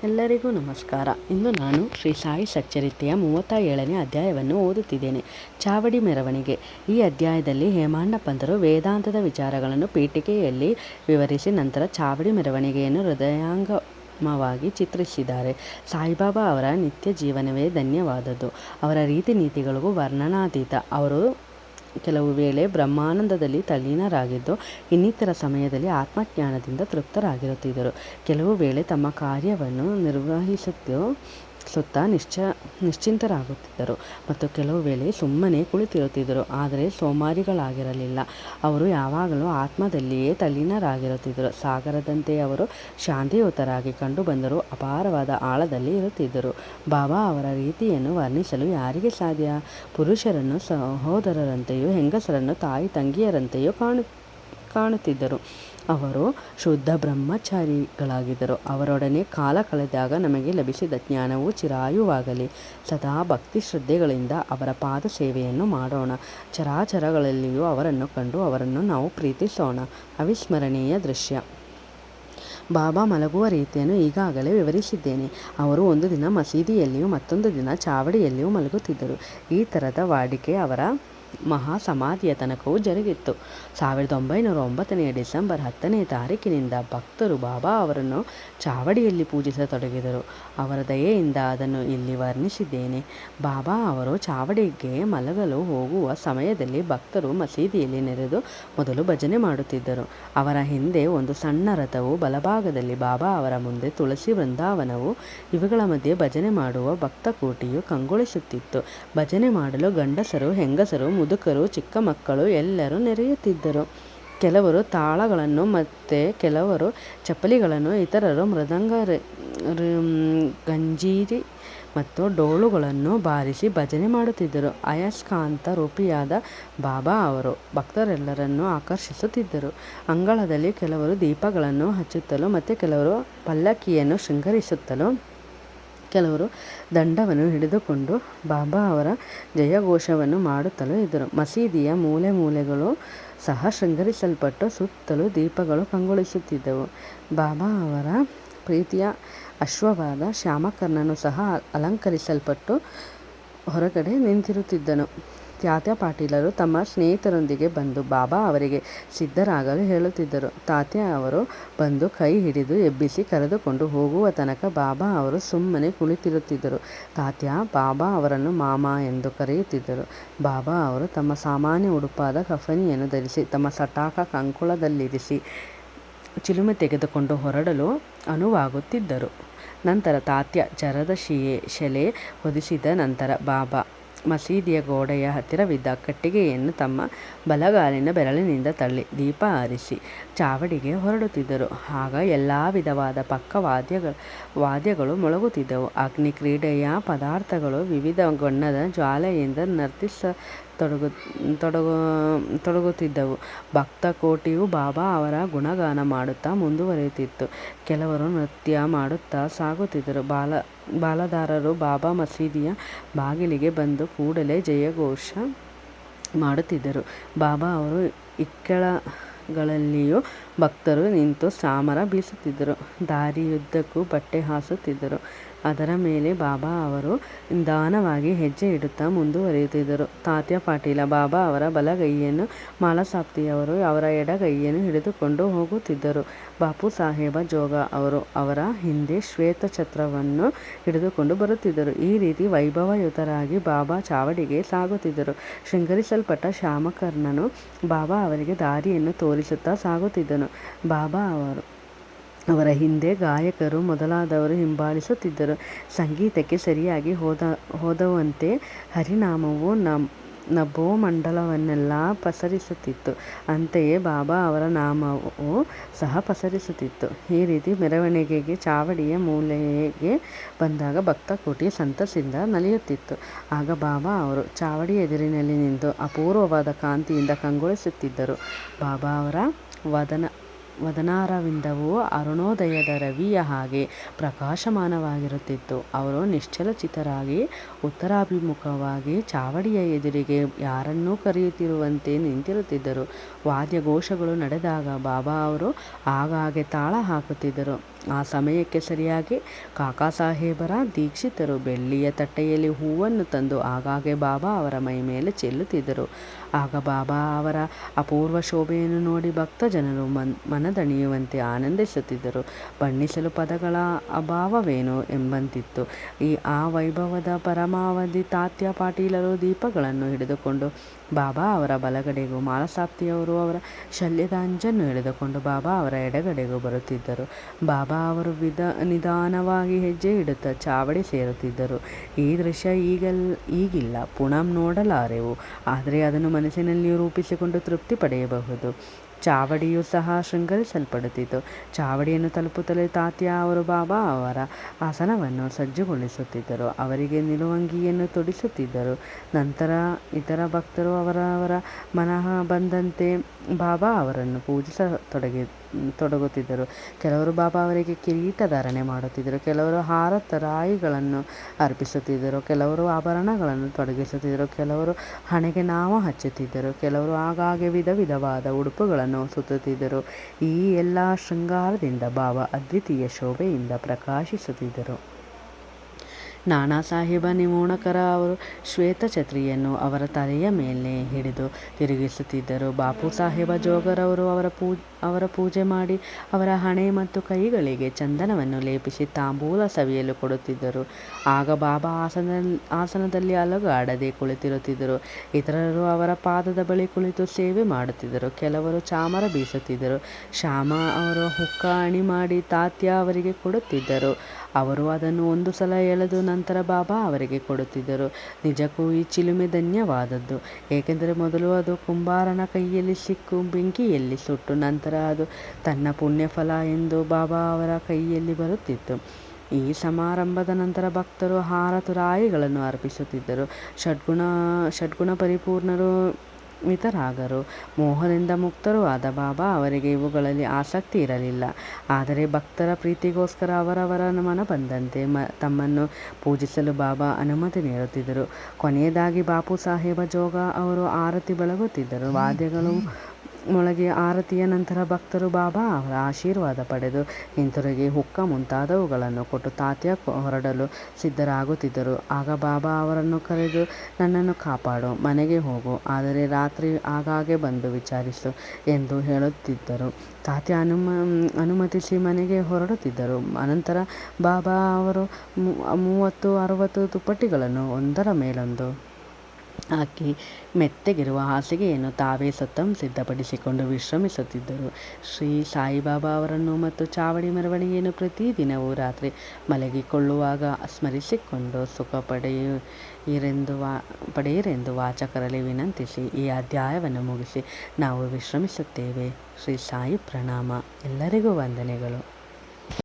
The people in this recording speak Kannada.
ಎಲ್ಲರಿಗೂ ನಮಸ್ಕಾರ. ಇಂದು ನಾನು ಶ್ರೀ ಸಾಯಿ ಸಚ್ಚರಿತೆಯ 37ನೇ ಅಧ್ಯಾಯವನ್ನು ಓದುತ್ತಿದ್ದೇನೆ. ಚಾವಡಿ ಮೆರವಣಿಗೆ. ಈ ಅಧ್ಯಾಯದಲ್ಲಿ ಹೇಮಾಣ್ಣ ಪಂತರು ವೇದಾಂತದ ವಿಚಾರಗಳನ್ನು ಪೀಠಿಕೆಯಲ್ಲಿ ವಿವರಿಸಿ ನಂತರ ಚಾವಡಿ ಮೆರವಣಿಗೆಯನ್ನು ಹೃದಯಾಂಗಮವಾಗಿ ಚಿತ್ರಿಸಿದ್ದಾರೆ. ಸಾಯಿಬಾಬಾ ಅವರ ನಿತ್ಯ ಜೀವನವೇ ಧನ್ಯವಾದದ್ದು. ಅವರ ರೀತಿ ನೀತಿಗಳಿಗೂ ವರ್ಣನಾತೀತ. ಅವರು ಕೆಲವು ವೇಳೆ ಬ್ರಹ್ಮಾನಂದದಲ್ಲಿ ತಲ್ಲೀನರಾಗಿದ್ದು, ಇನ್ನಿತರ ಸಮಯದಲ್ಲಿ ಆತ್ಮಜ್ಞಾನದಿಂದ ತೃಪ್ತರಾಗಿರುತ್ತಿದ್ದರು. ಕೆಲವು ವೇಳೆ ತಮ್ಮ ಕಾರ್ಯವನ್ನು ನಿರ್ವಹಿಸುತ್ತಾ ನಿಶ್ಚಿಂತರಾಗುತ್ತಿದ್ದರು ಮತ್ತು ಕೆಲವು ವೇಳೆ ಸುಮ್ಮನೆ ಕುಳಿತಿರುತ್ತಿದ್ದರು. ಆದರೆ ಸೋಮಾರಿಗಳಾಗಿರಲಿಲ್ಲ. ಅವರು ಯಾವಾಗಲೂ ಆತ್ಮದಲ್ಲಿಯೇ ತಲ್ಲೀನರಾಗಿರುತ್ತಿದ್ದರು. ಸಾಗರದಂತೆ ಅವರು ಶಾಂತಿಯುತರಾಗಿ ಕಂಡುಬಂದರೂ ಅಪಾರವಾದ ಆಳದಲ್ಲಿ ಇರುತ್ತಿದ್ದರು. ಬಾಬಾ ಅವರ ರೀತಿಯನ್ನು ವರ್ಣಿಸಲು ಯಾರಿಗೆ ಸಾಧ್ಯ? ಪುರುಷರನ್ನು ಸಹೋದರರಂತೆಯೂ ಹೆಂಗಸರನ್ನು ತಾಯಿ ತಂಗಿಯರಂತೆಯೂ ಕಾಣುತ್ತಿದ್ದರು. ಅವರು ಶುದ್ಧ ಬ್ರಹ್ಮಚಾರಿಗಳಾಗಿದ್ದರು. ಅವರೊಡನೆ ಕಾಲ ಕಳೆದಾಗ ನಮಗೆ ಲಭಿಸಿದ ಜ್ಞಾನವು ಚಿರಾಯುವಾಗಲಿ. ಸದಾ ಭಕ್ತಿ ಶ್ರದ್ಧೆಗಳಿಂದ ಅವರ ಪಾದ ಸೇವೆಯನ್ನು ಮಾಡೋಣ. ಚರಾಚರಗಳಲ್ಲಿಯೂ ಅವರನ್ನು ಕಂಡು ಅವರನ್ನು ನಾವು ಪ್ರೀತಿಸೋಣ. ಅವಿಸ್ಮರಣೀಯ ದೃಶ್ಯ. ಬಾಬಾ ಮಲಗುವ ರೀತಿಯನ್ನು ಈಗಾಗಲೇ ವಿವರಿಸಿದ್ದೇನೆ. ಅವರು ಒಂದು ದಿನ ಮಸೀದಿಯಲ್ಲಿಯೂ ಮತ್ತೊಂದು ದಿನ ಚಾವಡಿಯಲ್ಲಿಯೂ ಮಲಗುತ್ತಿದ್ದರು. ಈ ಥರದ ವಾಡಿಕೆ ಅವರ ಮಹಾ ಸಮಾಧಿಯ ತನಕವೂ ಜರುಗಿತ್ತು. 1909 ಡಿಸೆಂಬರ್ 10ನೇ ತಾರೀಕಿನಿಂದ ಭಕ್ತರು ಬಾಬಾ ಅವರನ್ನು ಚಾವಡಿಯಲ್ಲಿ ಪೂಜಿಸತೊಡಗಿದರು. ಅವರ ದಯೆಯಿಂದ ಅದನ್ನು ಇಲ್ಲಿ ವರ್ಣಿಸಿದ್ದೇನೆ. ಬಾಬಾ ಅವರು ಚಾವಡಿಗೆ ಮಲಗಲು ಹೋಗುವ ಸಮಯದಲ್ಲಿ ಭಕ್ತರು ಮಸೀದಿಯಲ್ಲಿ ನೆರೆದು ಮೊದಲು ಭಜನೆ ಮಾಡುತ್ತಿದ್ದರು. ಅವರ ಹಿಂದೆ ಒಂದು ಸಣ್ಣ ರಥವು, ಬಲಭಾಗದಲ್ಲಿ ಬಾಬಾ ಅವರ ಮುಂದೆ ತುಳಸಿ ವೃಂದಾವನವು, ಇವುಗಳ ಮಧ್ಯೆ ಭಜನೆ ಮಾಡುವ ಭಕ್ತಕೋಟಿಯು ಕಂಗೊಳಿಸುತ್ತಿತ್ತು. ಭಜನೆ ಮಾಡಲು ಗಂಡಸರು, ಹೆಂಗಸರು, ಮುದುಕರು, ಚಿಕ್ಕ ಮಕ್ಕಳು ಎಲ್ಲರೂ ನೆರೆಯುತ್ತಿದ್ದರು. ಕೆಲವರು ತಾಳಗಳನ್ನು ಮತ್ತು ಕೆಲವರು ಚಪ್ಪಲಿಗಳನ್ನು, ಇತರರು ಮೃದಂಗ, ಗಂಜೀರಿ ಮತ್ತು ಡೋಲುಗಳನ್ನು ಬಾರಿಸಿ ಭಜನೆ ಮಾಡುತ್ತಿದ್ದರು. ಅಯಸ್ಕಾಂತ ರೂಪಿಯಾದ ಬಾಬಾ ಅವರು ಭಕ್ತರೆಲ್ಲರನ್ನೂ ಆಕರ್ಷಿಸುತ್ತಿದ್ದರು. ಅಂಗಳದಲ್ಲಿ ಕೆಲವರು ದೀಪಗಳನ್ನು ಹಚ್ಚುತ್ತಲೂ ಮತ್ತು ಕೆಲವರು ಪಲ್ಲಕ್ಕಿಯನ್ನು ಶೃಂಗರಿಸುತ್ತಲೂ ಕೆಲವರು ದಂಡವನ್ನು ಹಿಡಿದುಕೊಂಡು ಬಾಬಾ ಅವರ ಜಯಘೋಷವನ್ನು ಮಾಡುತ್ತಲೂ ಇದ್ದರು. ಮಸೀದಿಯ ಮೂಲೆ ಮೂಲೆಗಳು ಸಹ ಶೃಂಗರಿಸಲ್ಪಟ್ಟು ಸುತ್ತಲೂ ದೀಪಗಳು ಕಂಗೊಳಿಸುತ್ತಿದ್ದವು. ಬಾಬಾ ಅವರ ಪ್ರೀತಿಯ ಅಶ್ವವಾದ ಶ್ಯಾಮಕರ್ಣನು ಸಹ ಅಲಂಕರಿಸಲ್ಪಟ್ಟು ಹೊರಗಡೆ ನಿಂತಿರುತ್ತಿದ್ದನು. ತಾತ್ಯ ಪಾಟೀಲರು ತಮ್ಮ ಸ್ನೇಹಿತರೊಂದಿಗೆ ಬಂದು ಬಾಬಾ ಅವರಿಗೆ ಸಿದ್ಧರಾಗಲು ಹೇಳುತ್ತಿದ್ದರು. ತಾತ್ಯ ಅವರು ಬಂದು ಕೈ ಹಿಡಿದು ಎಬ್ಬಿಸಿ ಕರೆದುಕೊಂಡು ಹೋಗುವ ತನಕ ಬಾಬಾ ಅವರು ಸುಮ್ಮನೆ ಕುಳಿತಿರುತ್ತಿದ್ದರು. ತಾತ್ಯ ಬಾಬಾ ಅವರನ್ನು ಮಾಮ ಎಂದು ಕರೆಯುತ್ತಿದ್ದರು. ಬಾಬಾ ಅವರು ತಮ್ಮ ಸಾಮಾನ್ಯ ಉಡುಪಾದ ಕಫನಿಯನ್ನು ಧರಿಸಿ ತಮ್ಮ ಸಟಾಕ ಕಂಕುಳದಲ್ಲಿರಿಸಿ ಚಿಲುಮೆ ತೆಗೆದುಕೊಂಡು ಹೊರಡಲು ಅನುವಾಗುತ್ತಿದ್ದರು. ನಂತರ ತಾತ್ಯ ಜರದ ಶೆಲೆ ಹೊದಿಸಿದ ನಂತರ ಬಾಬಾ ಮಸೀದಿಯ ಗೋಡೆಯ ಹತ್ತಿರವಿದ್ದ ಕಟ್ಟಿಗೆಯನ್ನು ತಮ್ಮ ಬಲಗಾಲಿನ ಬೆರಳಿನಿಂದ ತಳ್ಳಿ ದೀಪ ಆರಿಸಿ ಚಾವಡಿಗೆ ಹೊರಡುತ್ತಿದ್ದರು. ಆಗ ಎಲ್ಲ ವಿಧವಾದ ವಾದ್ಯಗಳು ಮೊಳಗುತ್ತಿದ್ದವು. ಅಗ್ನಿ ಕ್ರೀಡೆಯ ಪದಾರ್ಥಗಳು ವಿವಿಧ ಬಣ್ಣದ ಜ್ವಾಲೆಯಿಂದ ತೊಡಗುತ್ತಿದ್ದವು. ಭಕ್ತಕೋಟಿಯು ಬಾಬಾ ಅವರ ಗುಣಗಾನ ಮಾಡುತ್ತಾ ಮುಂದುವರಿಯುತ್ತಿತ್ತು. ಕೆಲವರು ನೃತ್ಯ ಮಾಡುತ್ತಾ ಸಾಗುತ್ತಿದ್ದರು. ಬಾಲದಾರರು ಬಾಬಾ ಮಸೀದಿಯ ಬಾಗಿಲಿಗೆ ಬಂದು ಕೂಡಲೇ ಜಯಘೋಷ ಮಾಡುತ್ತಿದ್ದರು. ಬಾಬಾ ಅವರು ಇಕ್ಕೆಲಗಳಲ್ಲಿಯೂ ಭಕ್ತರು ನಿಂತು ಚಾಮರ ಬೀಸುತ್ತಿದ್ದರು. ದಾರಿಯುದ್ದಕ್ಕೂ ಬಟ್ಟೆ ಹಾಸುತ್ತಿದ್ದರು. ಅದರ ಮೇಲೆ ಬಾಬಾ ಅವರು ನಿಧಾನವಾಗಿ ಹೆಜ್ಜೆ ಇಡುತ್ತಾ ಮುಂದುವರಿಯುತ್ತಿದ್ದರು. ತಾತ್ಯ ಪಾಟೀಲ ಬಾಬಾ ಅವರ ಬಲಗೈಯನ್ನು, ಮಾಲಸಾಪ್ತಿಯವರು ಅವರ ಎಡಗೈಯನ್ನು ಹಿಡಿದುಕೊಂಡು ಹೋಗುತ್ತಿದ್ದರು. ಬಾಪು ಸಾಹೇಬ ಜೋಗ ಅವರು ಅವರ ಹಿಂದೆ ಶ್ವೇತ ಛತ್ರವನ್ನು ಹಿಡಿದುಕೊಂಡು ಬರುತ್ತಿದ್ದರು. ಈ ರೀತಿ ವೈಭವಯುತರಾಗಿ ಬಾಬಾ ಚಾವಡಿಗೆ ಸಾಗುತ್ತಿದ್ದರು. ಶೃಂಗರಿಸಲ್ಪಟ್ಟ ಶ್ಯಾಮಕರ್ಣನು ಬಾಬಾ ಅವರಿಗೆ ದಾರಿಯನ್ನು ತೋರಿಸುತ್ತಾ ಸಾಗುತ್ತಿದ್ದನು. ಬಾಬಾ ಅವರ ಹಿಂದೆ ಗಾಯಕರು ಮೊದಲಾದವರು ಹಿಂಬಾಲಿಸುತ್ತಿದ್ದರು. ಸಂಗೀತಕ್ಕೆ ಸರಿಯಾಗಿ ಹೋದವಂತೆ ಹರಿನಾಮವು ನಭೋಮಂಡಲವನ್ನೆಲ್ಲ ಪಸರಿಸುತ್ತಿತ್ತು. ಅಂತೆಯೇ ಬಾಬಾ ಅವರ ನಾಮವು ಸಹ ಪಸರಿಸುತ್ತಿತ್ತು. ಈ ರೀತಿ ಮೆರವಣಿಗೆಗೆ ಚಾವಡಿಯ ಮೂಲೆಗೆ ಬಂದಾಗ ಭಕ್ತಕೋಟಿ ಸಂತಸದಿಂದ ನಲಿಯುತ್ತಿತ್ತು. ಆಗ ಬಾಬಾ ಅವರು ಚಾವಡಿ ಎದುರಿನಲ್ಲಿ ನಿಂತು ಅಪೂರ್ವವಾದ ಕಾಂತಿಯಿಂದ ಕಂಗೊಳಿಸುತ್ತಿದ್ದರು. ಬಾಬಾ ಅವರ ವದನಾರವಿಂದವು ಅರುಣೋದಯದ ರವಿಯ ಹಾಗೆ ಪ್ರಕಾಶಮಾನವಾಗಿರುತ್ತಿತ್ತು. ಅವರು ನಿಶ್ಚಲಚಿತ್ತರಾಗಿ ಉತ್ತರಾಭಿಮುಖವಾಗಿ ಚಾವಡಿಯ ಎದುರಿಗೆ ಯಾರನ್ನೂ ಕರೆಯುತ್ತಿರುವಂತೆ ನಿಂತಿರುತ್ತಿದ್ದರು. ವಾದ್ಯಘೋಷಗಳು ನಡೆದಾಗ ಬಾಬಾ ಅವರು ಆಗಾಗ್ಗೆ ತಾಳ ಹಾಕುತ್ತಿದ್ದರು. ಆ ಸಮಯಕ್ಕೆ ಸರಿಯಾಗಿ ಕಾಕಾ ಸಾಹೇಬರ ದೀಕ್ಷಿತರು ಬೆಳ್ಳಿಯ ತಟ್ಟೆಯಲ್ಲಿ ಹೂವನ್ನು ತಂದು ಆಗಾಗ್ಗೆ ಬಾಬಾ ಅವರ ಮೈ ಮೇಲೆ ಚೆಲ್ಲುತ್ತಿದ್ದರು. ಆಗ ಬಾಬಾ ಅವರ ಅಪೂರ್ವ ಶೋಭೆಯನ್ನು ನೋಡಿ ಭಕ್ತ ಜನರು ಮನದಣಿಯುವಂತೆ ಆನಂದಿಸುತ್ತಿದ್ದರು. ಬಣ್ಣಿಸಲು ಪದಗಳ ಅಭಾವವೇನು ಎಂಬಂತಿತ್ತು. ಆ ವೈಭವದ ಪರಮಾವಧಿ ತಾತ್ಯ ಪಾಟೀಲರು ದೀಪಗಳನ್ನು ಹಿಡಿದುಕೊಂಡು ಬಾಬಾ ಅವರ ಬಲಗಡೆಗೂ, ಮಾಲಸಾಪ್ತಿಯವರು ಅವರ ಶಲ್ಯದ ಅಂಜನ್ನು ಹಿಡಿದುಕೊಂಡು ಬಾಬಾ ಅವರ ಎಡಗಡೆಗೂ ಬರುತ್ತಿದ್ದರು. ಬಾಬಾ ಅವರು ನಿಧಾನವಾಗಿ ಹೆಜ್ಜೆ ಇಡುತ್ತಾ ಚಾವಡಿ ಸೇರುತ್ತಿದ್ದರು. ಈ ದೃಶ್ಯ ಈಗಿಲ್ಲ, ಪುನಃ ನೋಡಲಾರೆವು. ಆದರೆ ಅದನ್ನು ಮನಸ್ಸಿನಲ್ಲಿ ರೂಪಿಸಿಕೊಂಡು ತೃಪ್ತಿ ಪಡೆಯಬಹುದು. ಚಾವಡಿಯೂ ಸಹ ಶೃಂಗರಿಸಲ್ಪಡುತ್ತಿತ್ತು. ಚಾವಡಿಯನ್ನು ತಲುಪುತ್ತಲೇ ತಾತ್ಯ ಅವರು ಬಾಬಾ ಅವರ ಆಸನವನ್ನು ಸಜ್ಜುಗೊಳಿಸುತ್ತಿದ್ದರು. ಅವರಿಗೆ ನಿಲುವಂಗಿಯನ್ನು ತೊಡಿಸುತ್ತಿದ್ದರು. ನಂತರ ಇತರ ಭಕ್ತರು ಅವರವರ ಮನಃ ಬಂದಂತೆ ಬಾಬಾ ಅವರನ್ನು ತೊಡಗುತ್ತಿದ್ದರು. ಕೆಲವರು ಬಾಬಾ ಅವರಿಗೆ ಕಿರೀಟ ಧಾರಣೆ ಮಾಡುತ್ತಿದ್ದರು, ಕೆಲವರು ಹಾರ ತರಾಯಿಗಳನ್ನು ಅರ್ಪಿಸುತ್ತಿದ್ದರು, ಕೆಲವರು ಆಭರಣಗಳನ್ನು ತೊಡಗಿಸುತ್ತಿದ್ದರು, ಕೆಲವರು ಹಣೆಗೆ ನಾಮ ಹಚ್ಚುತ್ತಿದ್ದರು, ಕೆಲವರು ಆಗಾಗ್ಗೆ ವಿಧವಾದ ಉಡುಪುಗಳನ್ನು ಸುತ್ತುತ್ತಿದ್ದರು. ಈ ಎಲ್ಲ ಶೃಂಗಾರದಿಂದ ಬಾಬಾ ಅದ್ವಿತೀಯ ಶೋಭೆಯಿಂದ ಪ್ರಕಾಶಿಸುತ್ತಿದ್ದರು. ನಾನಾ ಸಾಹೇಬ ನಿಮೋಣಕರ ಅವರು ಶ್ವೇತ ಛತ್ರಿಯನ್ನು ಅವರ ತಲೆಯ ಮೇಲೆ ಹಿಡಿದು ತಿರುಗಿಸುತ್ತಿದ್ದರು. ಬಾಪು ಸಾಹೇಬ ಜೋಗರವರು ಅವರ ಪೂಜೆ ಮಾಡಿ ಅವರ ಹಣೆ ಮತ್ತು ಕೈಗಳಿಗೆ ಚಂದನವನ್ನು ಲೇಪಿಸಿ ತಾಂಬೂಲ ಸವಿಯಲು ಕೊಡುತ್ತಿದ್ದರು. ಆಗ ಬಾಬಾ ಆಸನದಲ್ಲಿ ಅಲುಗಾಡದೆ ಕುಳಿತಿರುತ್ತಿದ್ದರು. ಇತರರು ಅವರ ಪಾದದ ಬಳಿ ಕುಳಿತು ಸೇವೆ ಮಾಡುತ್ತಿದ್ದರು. ಕೆಲವರು ಚಾಮರ ಬೀಸುತ್ತಿದ್ದರು. ಶ್ಯಾಮ ಅವರು ಹುಕ್ಕ ಅಣಿ ಮಾಡಿ ತಾತ್ಯ ಅವರಿಗೆ ಕೊಡುತ್ತಿದ್ದರು. ಅವರು ಅದನ್ನು ಒಂದು ಸಲ ಎಳೆದು ನಂತರ ಬಾಬಾ ಅವರಿಗೆ ಕೊಡುತ್ತಿದ್ದರು. ನಿಜಕ್ಕೂ ಈ ಚಿಲುಮೆ ಧನ್ಯವಾದದ್ದು. ಏಕೆಂದರೆ ಮೊದಲು ಅದು ಕುಂಬಾರನ ಕೈಯಲ್ಲಿ ಸಿಕ್ಕು ಬೆಂಕಿಯಲ್ಲಿ ಸುಟ್ಟು ನಂತರ ಅದು ತನ್ನ ಪುಣ್ಯಫಲ ಎಂದು ಬಾಬಾ ಅವರ ಕೈಯಲ್ಲಿ ಬರುತ್ತಿತ್ತು. ಈ ಸಮಾರಂಭದ ನಂತರ ಭಕ್ತರು ಹಾರ ತುರಾಯಿಗಳನ್ನು ಅರ್ಪಿಸುತ್ತಿದ್ದರು. ಷಡ್ಗುಣ ಪರಿಪೂರ್ಣರು ವಿತರಾಗರು. ಮೋಹದಿಂದ ಮುಕ್ತರೂ ಆದ ಬಾಬಾ ಅವರಿಗೆ ಇವುಗಳಲ್ಲಿ ಆಸಕ್ತಿ ಇರಲಿಲ್ಲ. ಆದರೆ ಭಕ್ತರ ಪ್ರೀತಿಗೋಸ್ಕರ ಅವರವರ ಮನ ಬಂದಂತೆ ತಮ್ಮನ್ನು ಪೂಜಿಸಲು ಬಾಬಾ ಅನುಮತಿ ನೀಡುತ್ತಿದ್ದರು. ಕೊನೆಯದಾಗಿ ಬಾಪು ಸಾಹೇಬ ಜೋಗ ಅವರು ಆರತಿ ಬೆಳಗುತ್ತಿದ್ದರು. ವಾದ್ಯಗಳು ಮೊಳಗಿ ಆರತಿಯ ನಂತರ ಭಕ್ತರು ಬಾಬಾ ಅವರ ಆಶೀರ್ವಾದ ಪಡೆದು ಹಿಂತಿರುಗಿ ಹುಕ್ಕ ಮುಂತಾದವುಗಳನ್ನು ಕೊಟ್ಟು ತಾತ್ಯ ಹೊರಡಲು ಸಿದ್ಧರಾಗುತ್ತಿದ್ದರು. ಆಗ ಬಾಬಾ ಅವರನ್ನು ಕರೆದು, ನನ್ನನ್ನು ಕಾಪಾಡು, ಮನೆಗೆ ಹೋಗು, ಆದರೆ ರಾತ್ರಿ ಆಗಾಗ್ಗೆ ಬಂದು ವಿಚಾರಿಸು ಎಂದು ಹೇಳುತ್ತಿದ್ದರು. ತಾತ್ಯ ಅನುಮತಿಸಿ ಮನೆಗೆ ಹೊರಡುತ್ತಿದ್ದರು. ಅನಂತರ ಬಾಬಾ ಅವರು 30-60 ದುಪ್ಪಟ್ಟಿಗಳನ್ನು ಒಂದರ ಮೇಲೊಂದು ಹಾಕಿ ಮೆತ್ತಗಿರುವ ಹಾಸಿಗೆಯನ್ನು ತಾವೇ ಸ್ವತಃ ಸಿದ್ಧಪಡಿಸಿಕೊಂಡು ವಿಶ್ರಮಿಸುತ್ತಿದ್ದರು. ಶ್ರೀ ಸಾಯಿಬಾಬಾ ಅವರನ್ನು ಮತ್ತು ಚಾವಡಿ ಮೆರವಣಿಗೆಯನ್ನು ಪ್ರತಿದಿನವೂ ರಾತ್ರಿ ಮಲಗಿಕೊಳ್ಳುವಾಗ ಸ್ಮರಿಸಿಕೊಂಡು ಸುಖ ಪಡೆಯಿರೆಂದು ವಾಚಕರಲ್ಲಿ ವಿನಂತಿಸಿ ಈ ಅಧ್ಯಾಯವನ್ನು ಮುಗಿಸಿ ನಾವು ವಿಶ್ರಮಿಸುತ್ತೇವೆ. ಶ್ರೀ ಸಾಯಿ ಪ್ರಣಾಮ. ಎಲ್ಲರಿಗೂ ವಂದನೆಗಳು.